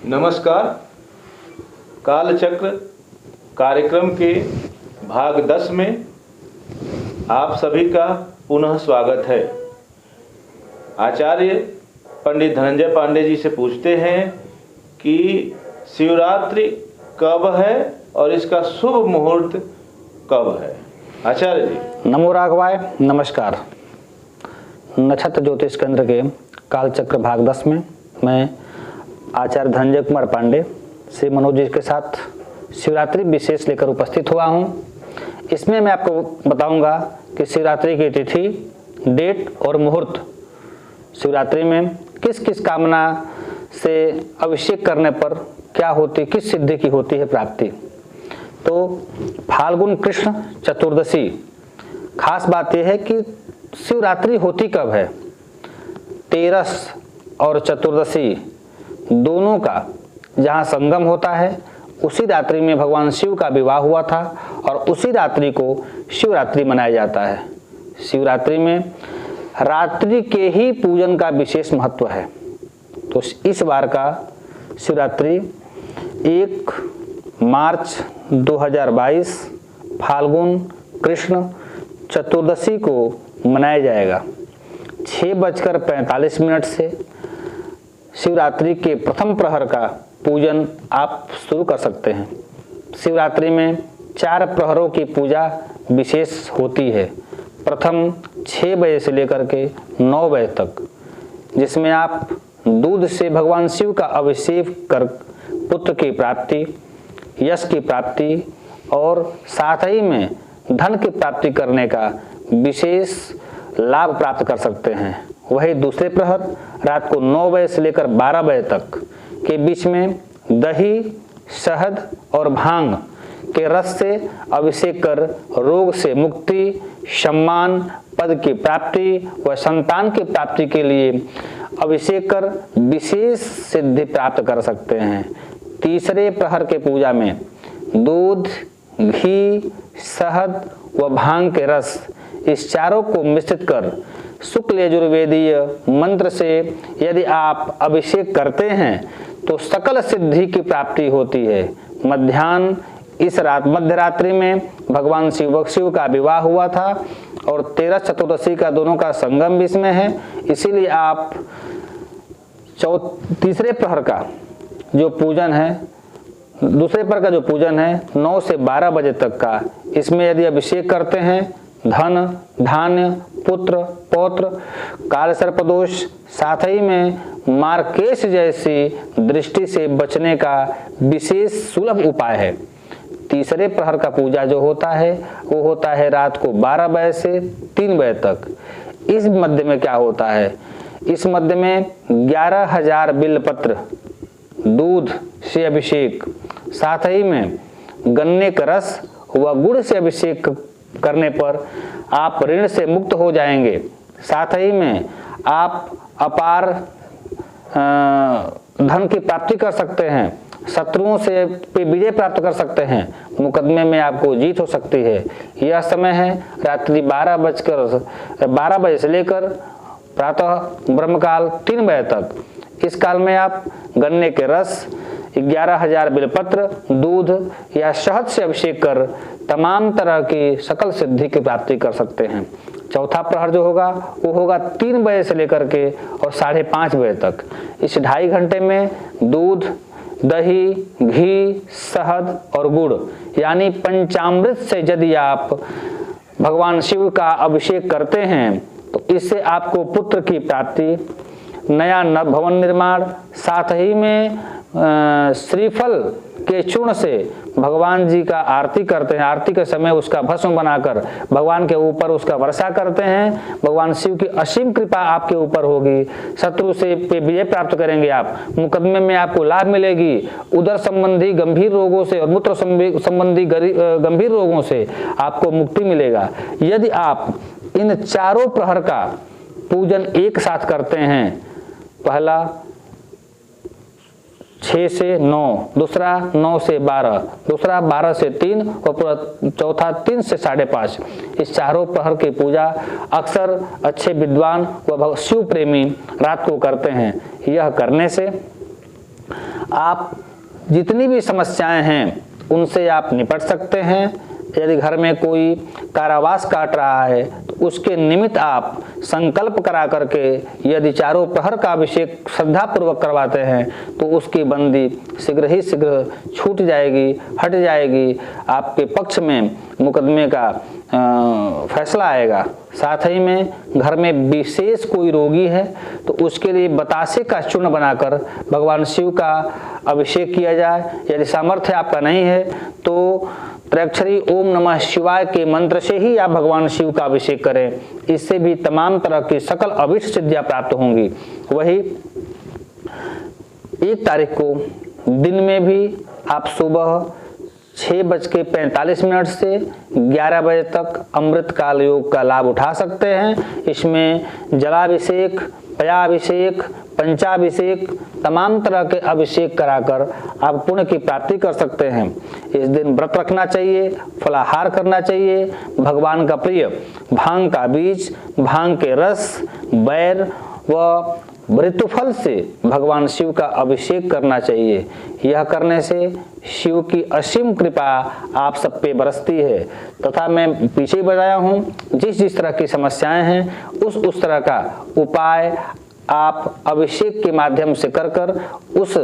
नमस्कार। कालचक्र कार्यक्रम के भाग 10 में आप सभी का पुनः स्वागत है। आचार्य पंडित धनंजय पांडे जी से पूछते हैं कि शिवरात्रि कब है और इसका शुभ मुहूर्त कब है। आचार्य जी। नमो राघवाय। नमस्कार। नक्षत्र ज्योतिष केंद्र के कालचक्र भाग 10 में मैं आचार्य धनंजय कुमार पांडे श्री मनोज जी के साथ शिवरात्रि विशेष लेकर उपस्थित हुआ हूं। इसमें मैं आपको बताऊंगा कि शिवरात्रि की तिथि, डेट और मुहूर्त, शिवरात्रि में किस किस कामना से अभिषेक करने पर क्या होती, किस सिद्धि की होती है प्राप्ति। तो फाल्गुन कृष्ण चतुर्दशी, खास बात यह है कि शिवरात्रि होती कब है। तेरस और चतुर्दशी दोनों का जहाँ संगम होता है उसी रात्रि में भगवान शिव का विवाह हुआ था और उसी रात्रि को शिवरात्रि मनाया जाता है। शिवरात्रि में रात्रि के ही पूजन का विशेष महत्व है। तो इस बार का शिवरात्रि 1 मार्च 2022 फाल्गुन कृष्ण चतुर्दशी को मनाया जाएगा। 6:45 से शिवरात्रि के प्रथम प्रहर का पूजन आप शुरू कर सकते हैं। शिवरात्रि में 4 प्रहरों की पूजा विशेष होती है। प्रथम 6 बजे से लेकर के 9 बजे तक, जिसमें आप दूध से भगवान शिव का अभिषेक कर पुत्र की प्राप्ति, यश की प्राप्ति और साथ ही में धन की प्राप्ति करने का विशेष लाभ प्राप्त कर सकते हैं। वही दूसरे प्रहर रात को 9 बजे से लेकर 12 बजे तक के बीच में दही, शहद और भांग के रस से अभिषेक कर रोग से मुक्ति, सम्मान, पद की प्राप्ति व संतान की प्राप्ति के लिए अभिषेक कर विशेष सिद्धि प्राप्त कर सकते हैं। तीसरे प्रहर के पूजा में दूध, घी, शहद व भांग के रस, इस चारों को मिश्रित कर शुक्ल यजुर्वेदीय मंत्र से यदि आप अभिषेक करते हैं तो सकल सिद्धि की प्राप्ति होती है। मध्य रात्रि में भगवान शिव का विवाह हुआ था और 13 चतुर्दशी का दोनों का संगम भी इसमें है। इसीलिए आप तीसरे प्रहर का जो पूजन है, दूसरे प्रहर का जो पूजन है 9 से 12 बजे तक का, इसमें यदि अभिषेक करते हैं धन, धान्य, पुत्र, पौत्र, काल सर्पदोष, साथ ही में मार्केश जैसी दृष्टि से बचने का विशेष सुलभ उपाय है। तीसरे प्रहर का पूजा जो होता है वो होता है रात को 12 बजे से 3 बजे तक। इस मध्य में क्या होता है, इस मध्य में 11,000 बिल्वपत्र, दूध से अभिषेक, साथ ही में गन्ने का रस व गुड़ से अभिषेक करने पर आप ऋण से मुक्त हो जाएंगे। साथ ही में आप अपार धन की प्राप्ति कर सकते हैं, शत्रुओं से पे विजय प्राप्त कर सकते हैं, मुकदमे में आपको जीत हो सकती है। यह समय है रात्रि 12 बजे से लेकर प्रातः ब्रह्मकाल 3 बजे तक। इस काल में आप गन्ने के रस, 11,000 बिल्वपत्र, दूध या शहद से अभिषेक कर तमाम तरह की सकल सिद्धि की प्राप्ति कर सकते हैं। चौथा प्रहर जो होगा वो होगा 3 बजे से लेकर के और 5:30 बजे तक। इस 2.5 घंटे में दूध, दही, घी, शहद और गुड़ यानी पंचामृत से यदि आप भगवान शिव का अभिषेक करते हैं तो इससे आपको पुत्र की प्राप्ति, नया भवन निर्माण, साथ ही में श्रीफल के चूर्ण से भगवान जी का आरती करते हैं। आरती के समय उसका भस्म बनाकर भगवान के ऊपर उसका वर्षा करते हैं। भगवान शिव की असीम कृपा आपके ऊपर होगी, शत्रु से पे विजय प्राप्त करेंगे आप, मुकदमे में आपको लाभ मिलेगी, उदर संबंधी गंभीर रोगों से और मूत्र संबंधी गंभीर रोगों से आपको मुक्ति मिलेगा। यदि आप इन चारों प्रहर का पूजन एक साथ करते हैं, पहला 6 से 9, दूसरा 9 से 12, दूसरा 12 से 3 और चौथा 3 से 5:30, इस चारों प्रहर की पूजा अक्सर अच्छे विद्वान व शिव प्रेमी रात को करते हैं। यह करने से आप जितनी भी समस्याएं हैं उनसे आप निपट सकते हैं। यदि घर में कोई कारावास काट रहा है तो उसके निमित्त आप संकल्प करा करके यदि चारों प्रहर का अभिषेक श्रद्धापूर्वक करवाते हैं तो उसकी बंदी शीघ्र ही शीघ्र छूट जाएगी, हट जाएगी, आपके पक्ष में मुकदमे का फैसला आएगा। साथ ही में घर में विशेष कोई रोगी है तो उसके लिए बतासे का चूर्ण बनाकर भगवान शिव का अभिषेक किया जाए। यदि सामर्थ्य आपका नहीं है तो त्रयाक्षरी ओम नमः शिवाय के मंत्र से ही आप भगवान शिव का अभिषेक करें। इससे भी तमाम तरह की सकल अभीष्ट सिद्धियां प्राप्त होंगी। वही 1 तारीख को दिन में भी आप सुबह 6:45 से 11 बजे तक अमृत काल योग का लाभ उठा सकते हैं। इसमें जलाभिषेक, पयाभिषेक, पंचाभिषेक, तमाम तरह के अभिषेक कराकर आप पुण्य की प्राप्ति कर सकते हैं। इस दिन व्रत रखना चाहिए, फलाहार करना चाहिए, भगवान का प्रिय भांग का बीज, भांग के रस, बैर व मृत्युफल से भगवान शिव का अभिषेक करना चाहिए। यह करने से शिव की असीम कृपा आप सब पे बरसती है। तथा मैं पीछे बताया हूँ जिस तरह की समस्याएं हैं उस तरह का उपाय आप अभिषेक के माध्यम से कर उस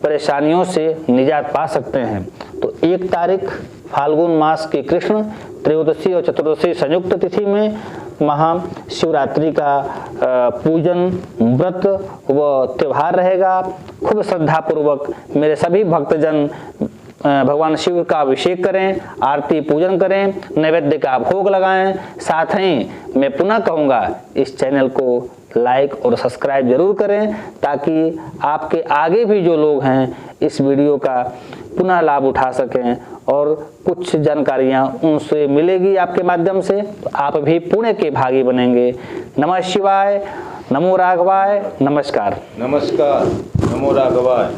परेशानियों से निजात पा सकते हैं। तो 1 तारीख फाल्गुन मास की कृष्ण त्रयोदशी और चतुर्दशी संयुक्त तिथि में महाशिवरात्रि का पूजन, व्रत व त्योहार रहेगा। खूब श्रद्धा पूर्वक मेरे सभी भक्तजन भगवान शिव का अभिषेक करें, आरती पूजन करें, नैवेद्य का भोग लगाएं। साथ ही मैं पुनः कहूँगा इस चैनल को लाइक और सब्सक्राइब जरूर करें ताकि आपके आगे भी जो लोग हैं इस वीडियो का पुनः लाभ उठा सकें और कुछ जानकारियां उनसे मिलेगी आपके माध्यम से, तो आप भी पुण्य के भागी बनेंगे। नमः शिवाय, नमो राघवाय, नमस्कार। नमस्कार, नमो राघवाय।